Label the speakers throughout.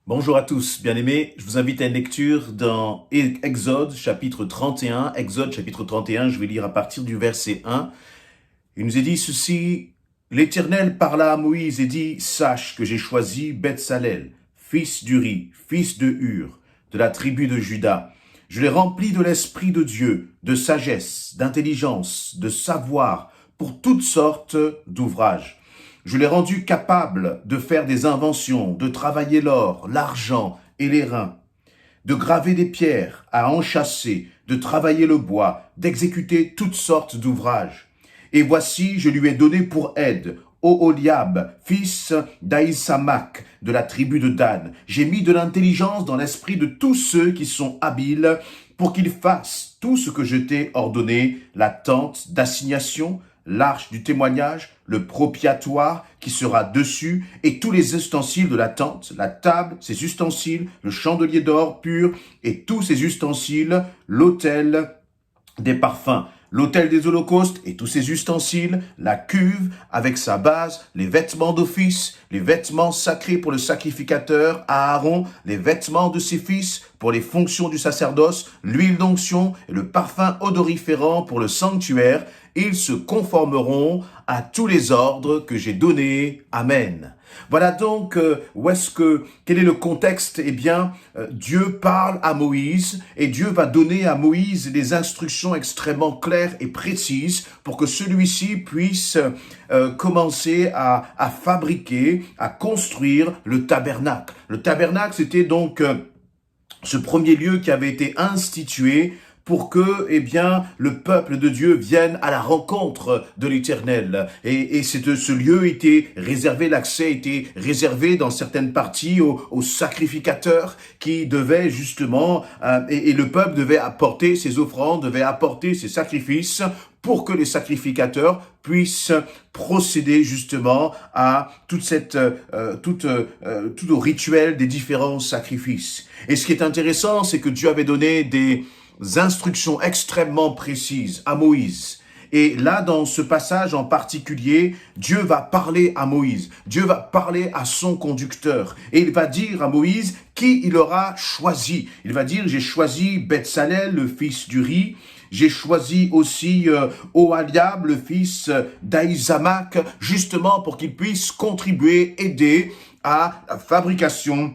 Speaker 1: Bonjour à tous, bien-aimés. Je vous invite à une lecture dans Exode chapitre 31. Exode chapitre 31, je vais lire à partir du verset 1. Il nous est dit ceci: L'Éternel parla à Moïse et dit: Sache que j'ai choisi Bethsalel, fils d'Uri, fils de Hur, de la tribu de Juda. Je l'ai rempli de l'Esprit de Dieu, de sagesse, d'intelligence, de savoir, pour toutes sortes d'ouvrages. Je l'ai rendu capable de faire des inventions, de travailler l'or, l'argent et les reins, de graver des pierres à enchâsser, de travailler le bois, d'exécuter toutes sortes d'ouvrages. Et voici, je lui ai donné pour aide Oholiab, fils d'Aïsamach, de la tribu de Dan. J'ai mis de l'intelligence dans l'esprit de tous ceux qui sont habiles pour qu'ils fassent tout ce que je t'ai ordonné, la tente d'assignation, l'arche du témoignage, le propiatoire qui sera dessus et tous les ustensiles de la tente, la table, ses ustensiles, le chandelier d'or pur et tous ses ustensiles, l'autel des parfums, l'autel des holocaustes et tous ses ustensiles, la cuve avec sa base, les vêtements d'office, les vêtements sacrés pour le sacrificateur Aaron, les vêtements de ses fils pour les fonctions du sacerdoce, l'huile d'onction et le parfum odoriférant pour le sanctuaire. Ils se conformeront à tous les ordres que j'ai donnés. Amen. Voilà donc quel est le contexte? Eh bien, Dieu parle à Moïse et Dieu va donner à Moïse des instructions extrêmement claires et précises pour que celui-ci puisse commencer à fabriquer, à construire le tabernacle. Le tabernacle, c'était donc ce premier lieu qui avait été institué pour que, le peuple de Dieu vienne à la rencontre de l'Éternel. Et ce lieu était réservé, l'accès était réservé dans certaines parties aux sacrificateurs qui devaient justement, et le peuple devait apporter ses offrandes, devait apporter ses sacrifices pour que les sacrificateurs puissent procéder justement à tout au rituel des différents sacrifices. Et ce qui est intéressant, c'est que Dieu avait donné des instructions extrêmement précises à Moïse. Et là, dans ce passage en particulier, Dieu va parler à Moïse. Dieu va parler à son conducteur. Et il va dire à Moïse qui il aura choisi. Il va dire: j'ai choisi Bethsalel, le fils d'Uri. J'ai choisi aussi Oholiab, le fils d'Aïsamach, justement pour qu'il puisse contribuer, aider à la fabrication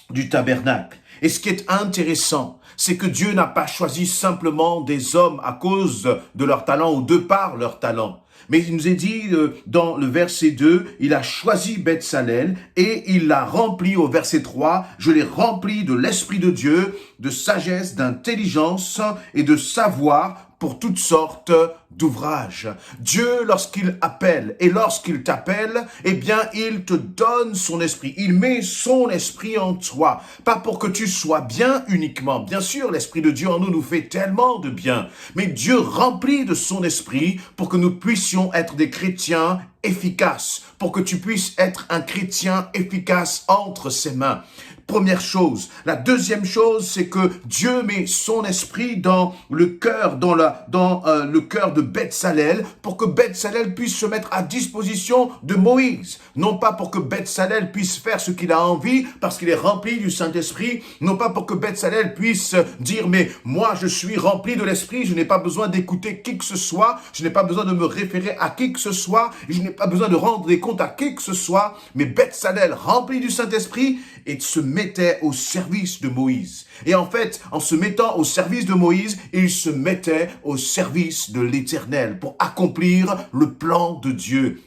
Speaker 1: du tabernacle. Et ce qui est intéressant, c'est que Dieu n'a pas choisi simplement des hommes à cause de leur talent ou de par leur talent. Mais il nous est dit dans le verset 2, il a choisi Bethsalel et il l'a rempli au verset 3. Je l'ai rempli de l'Esprit de Dieu, de sagesse, d'intelligence et de savoir pour toutes sortes d'ouvrages. Dieu, lorsqu'il appelle et lorsqu'il t'appelle, il te donne son esprit. Il met son esprit en toi. Pas pour que tu sois bien uniquement. Bien sûr, l'Esprit de Dieu en nous fait tellement de bien. Mais Dieu remplit de son esprit pour que nous puissions être des chrétiens efficaces. Pour que tu puisses être un chrétien efficace entre ses mains. Première chose. La deuxième chose, c'est que Dieu met son esprit dans le cœur, dans le cœur de Bethsalel, pour que Bethsalel puisse se mettre à disposition de Moïse. Non pas pour que Bethsalel puisse faire ce qu'il a envie, parce qu'il est rempli du Saint-Esprit. Non pas pour que Bethsalel puisse dire: mais moi je suis rempli de l'Esprit, je n'ai pas besoin d'écouter qui que ce soit, je n'ai pas besoin de me référer à qui que ce soit, je n'ai pas besoin de rendre des comptes à qui que ce soit. Mais Bethsalel, rempli du Saint-Esprit, et se mettait au service de Moïse. Et en fait, en se mettant au service de Moïse, il se mettait au service de l'Éternel pour accomplir le plan de Dieu.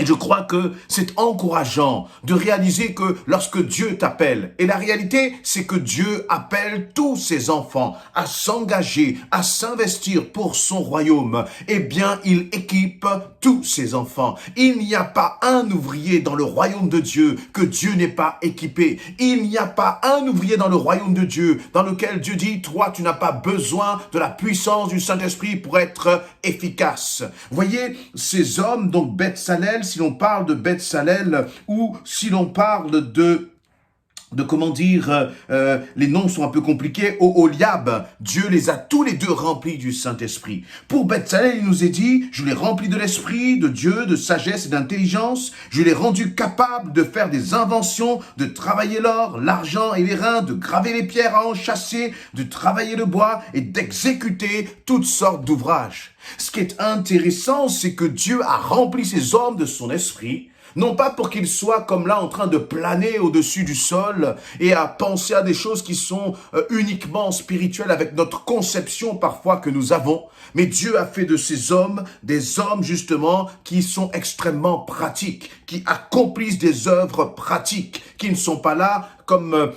Speaker 1: Et je crois que c'est encourageant de réaliser que lorsque Dieu t'appelle, et la réalité, c'est que Dieu appelle tous ses enfants à s'engager, à s'investir pour son royaume, il équipe tous ses enfants. Il n'y a pas un ouvrier dans le royaume de Dieu que Dieu n'ait pas équipé. Il n'y a pas un ouvrier dans le royaume de Dieu dans lequel Dieu dit: toi, tu n'as pas besoin de la puissance du Saint-Esprit pour être efficace. Voyez, ces hommes, donc Bethsalel, si l'on parle de Bethsalel ou si l'on parle de comment dire, les noms sont un peu compliqués, Oholiab, Dieu les a tous les deux remplis du Saint-Esprit. Pour Bethsalel, il nous est dit, je l'ai rempli de l'Esprit, de Dieu, de sagesse et d'intelligence, je l'ai rendu capable de faire des inventions, de travailler l'or, l'argent et les reins, de graver les pierres à enchâsser, de travailler le bois et d'exécuter toutes sortes d'ouvrages. Ce qui est intéressant, c'est que Dieu a rempli ces hommes de son esprit, non pas pour qu'ils soient comme là en train de planer au-dessus du sol et à penser à des choses qui sont uniquement spirituelles avec notre conception parfois que nous avons, mais Dieu a fait de ces hommes des hommes justement qui sont extrêmement pratiques, qui accomplissent des œuvres pratiques, qui ne sont pas là comme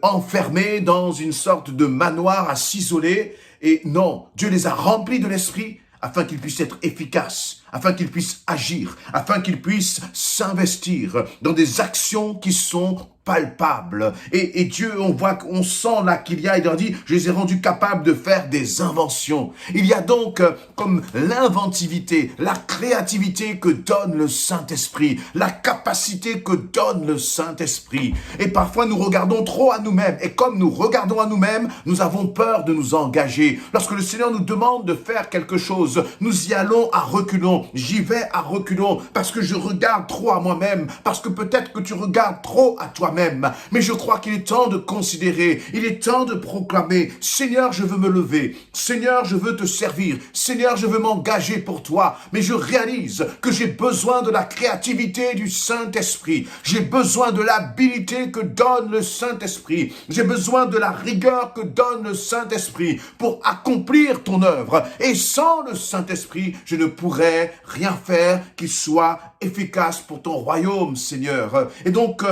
Speaker 1: enfermés dans une sorte de manoir à s'isoler. Et non, Dieu les a remplis de l'esprit afin qu'ils puissent être efficaces, afin qu'ils puissent agir, afin qu'ils puissent s'investir dans des actions qui sont palpables. Et Dieu, on sent là qu'il y a, il leur dit, je les ai rendus capables de faire des inventions. Il y a donc comme l'inventivité, la créativité que donne le Saint-Esprit, la capacité que donne le Saint-Esprit. Et parfois nous regardons trop à nous-mêmes. Et comme nous regardons à nous-mêmes, nous avons peur de nous engager. Lorsque le Seigneur nous demande de faire quelque chose, nous y allons à reculons. J'y vais à reculons parce que je regarde trop à moi-même, parce que peut-être que tu regardes trop à toi-même. Mais je crois qu'il est temps de considérer, il est temps de proclamer, Seigneur, je veux me lever, Seigneur, je veux te servir, Seigneur, je veux m'engager pour toi, mais je réalise que j'ai besoin de la créativité du Saint-Esprit, j'ai besoin de l'habilité que donne le Saint-Esprit, j'ai besoin de la rigueur que donne le Saint-Esprit pour accomplir ton œuvre, et sans le Saint-Esprit, je ne pourrais rien faire qui soit efficace pour ton royaume, Seigneur. Et donc,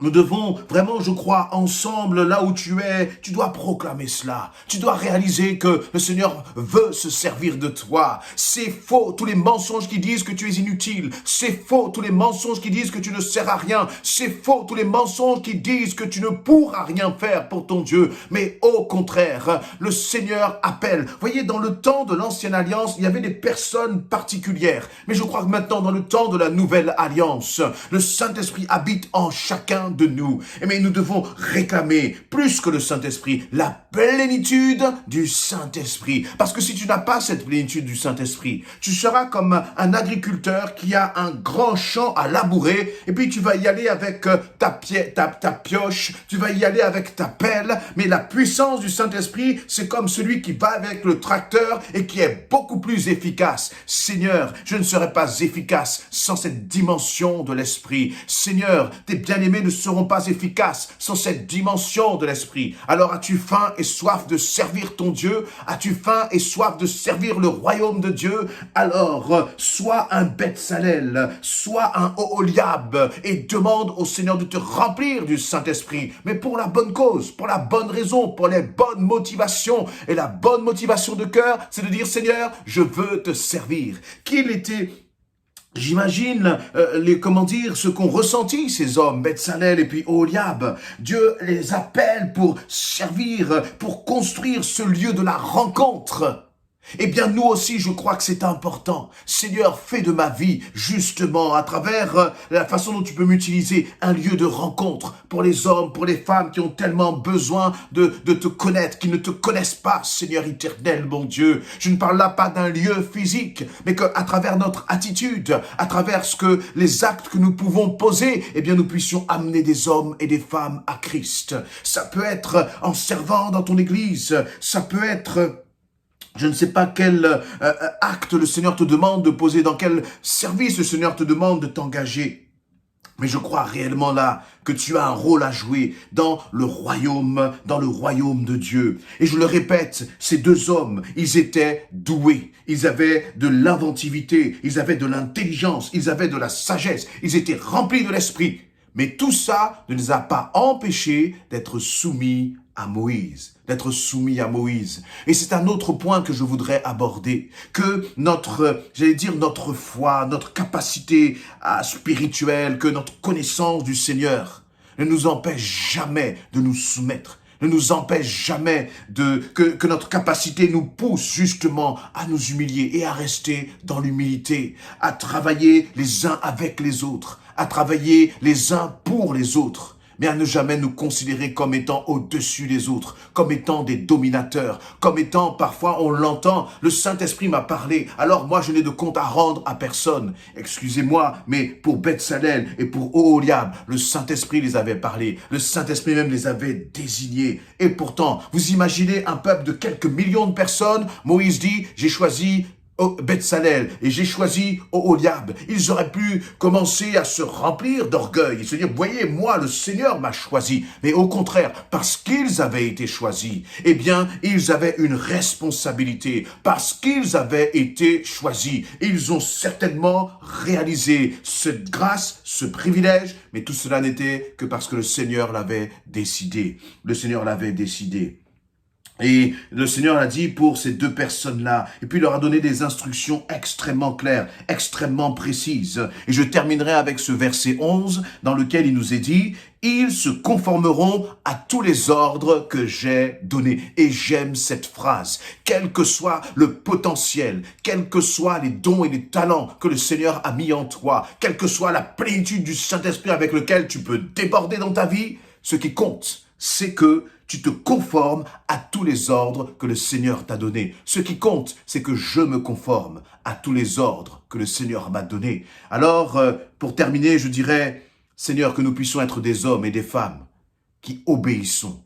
Speaker 1: nous devons vraiment, je crois, ensemble, là où tu es, tu dois proclamer cela. Tu dois réaliser que le Seigneur veut se servir de toi. C'est faux, tous les mensonges qui disent que tu es inutile. C'est faux, tous les mensonges qui disent que tu ne sers à rien. C'est faux, tous les mensonges qui disent que tu ne pourras rien faire pour ton Dieu. Mais au contraire, le Seigneur appelle. Voyez, dans le temps de l'Ancienne Alliance, il y avait des personnes particulières. Mais je crois que maintenant, dans le temps de la Nouvelle Alliance, le Saint-Esprit habite en chacun de nous. Mais nous devons réclamer, plus que le Saint-Esprit, la plénitude du Saint-Esprit. Parce que si tu n'as pas cette plénitude du Saint-Esprit, tu seras comme un agriculteur qui a un grand champ à labourer, et puis tu vas y aller avec ta pioche, tu vas y aller avec ta pelle, mais la puissance du Saint-Esprit, c'est comme celui qui va avec le tracteur et qui est beaucoup plus efficace. Seigneur, je ne serai pas efficace sans cette dimension de l'Esprit. Seigneur, tes bien-aimés ne seront pas efficaces sans cette dimension de l'esprit. Alors as-tu faim et soif de servir ton Dieu? As-tu faim et soif de servir le royaume de Dieu? Alors, sois un Bethsalel, sois un Oholiab et demande au Seigneur de te remplir du Saint-Esprit, mais pour la bonne cause, pour la bonne raison, pour les bonnes motivations. Et la bonne motivation de cœur, c'est de dire, Seigneur, je veux te servir. Qu'il était... J'imagine ce qu'ont ressenti ces hommes, Bethsalel et puis Oholiab. Dieu les appelle pour servir, pour construire ce lieu de la rencontre. Eh bien, nous aussi, je crois que c'est important. Seigneur, fais de ma vie, justement, à travers la façon dont tu peux m'utiliser, un lieu de rencontre pour les hommes, pour les femmes qui ont tellement besoin de te connaître, qui ne te connaissent pas, Seigneur éternel, mon Dieu. Je ne parle là pas d'un lieu physique, mais qu'à travers notre attitude, à travers les actes que nous pouvons poser, eh bien, nous puissions amener des hommes et des femmes à Christ. Ça peut être en servant dans ton église, ça peut être... Je ne sais pas quel acte le Seigneur te demande de poser, dans quel service le Seigneur te demande de t'engager. Mais je crois réellement là que tu as un rôle à jouer dans le royaume de Dieu. Et je le répète, ces deux hommes, ils étaient doués. Ils avaient de l'inventivité, ils avaient de l'intelligence, ils avaient de la sagesse, ils étaient remplis de l'esprit. Mais tout ça ne les a pas empêchés d'être soumis à Moïse, Et c'est un autre point que je voudrais aborder, que notre foi, notre capacité spirituelle, que notre connaissance du Seigneur ne nous empêche jamais de nous soumettre, ne nous empêche jamais que notre capacité nous pousse justement à nous humilier et à rester dans l'humilité, à travailler les uns avec les autres, à travailler les uns pour les autres. mais à ne jamais nous considérer comme étant au-dessus des autres, comme étant des dominateurs, comme étant, parfois on l'entend, le Saint-Esprit m'a parlé, alors moi je n'ai de compte à rendre à personne. Excusez-moi, mais pour Beth-Salel et pour Oholiab, le Saint-Esprit les avait parlé, le Saint-Esprit même les avait désignés. Et pourtant, vous imaginez un peuple de quelques millions de personnes, Moïse dit, j'ai choisi Beth-Salel et j'ai choisi Oholiab. Ils auraient pu commencer à se remplir d'orgueil et se dire, voyez, moi, le Seigneur m'a choisi. Mais au contraire, parce qu'ils avaient été choisis, eh bien, ils avaient une responsabilité. Parce qu'ils avaient été choisis, ils ont certainement réalisé cette grâce, ce privilège, mais tout cela n'était que parce que le Seigneur l'avait décidé. Le Seigneur l'avait décidé. Et le Seigneur a dit pour ces deux personnes-là, et puis il leur a donné des instructions extrêmement claires, extrêmement précises. Et je terminerai avec ce verset 11, dans lequel il nous est dit, « Ils se conformeront à tous les ordres que j'ai donnés. » Et j'aime cette phrase. Quel que soit le potentiel, quels que soient les dons et les talents que le Seigneur a mis en toi, quelle que soit la plénitude du Saint-Esprit avec lequel tu peux déborder dans ta vie, ce qui compte, c'est que tu te conformes à tous les ordres que le Seigneur t'a donnés. Ce qui compte, c'est que je me conforme à tous les ordres que le Seigneur m'a donnés. Alors, pour terminer, je dirais, Seigneur, que nous puissions être des hommes et des femmes qui obéissons,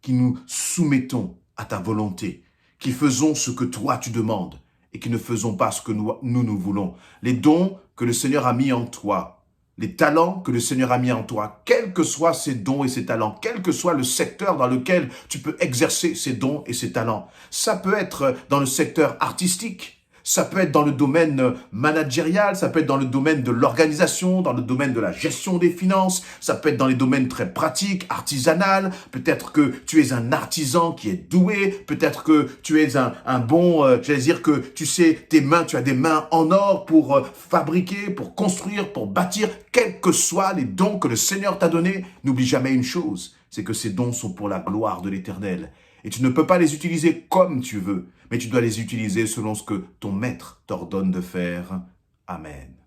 Speaker 1: qui nous soumettons à ta volonté, qui faisons ce que toi tu demandes et qui ne faisons pas ce que nous voulons. Les dons que le Seigneur a mis en toi, les talents que le Seigneur a mis en toi, quels que soient ces dons et ces talents, quel que soit le secteur dans lequel tu peux exercer ces dons et ces talents. Ça peut être dans le secteur artistique, ça peut être dans le domaine managérial, ça peut être dans le domaine de l'organisation, dans le domaine de la gestion des finances, ça peut être dans les domaines très pratiques, artisanal, peut-être que tu es un artisan qui est doué, peut-être que tu es un bon, j'allais dire que tu sais, tu as des mains en or pour fabriquer, pour construire, pour bâtir, quels que soient les dons que le Seigneur t'a donnés, n'oublie jamais une chose, c'est que ces dons sont pour la gloire de l'Éternel. Et tu ne peux pas les utiliser comme tu veux, mais tu dois les utiliser selon ce que ton maître t'ordonne de faire. Amen.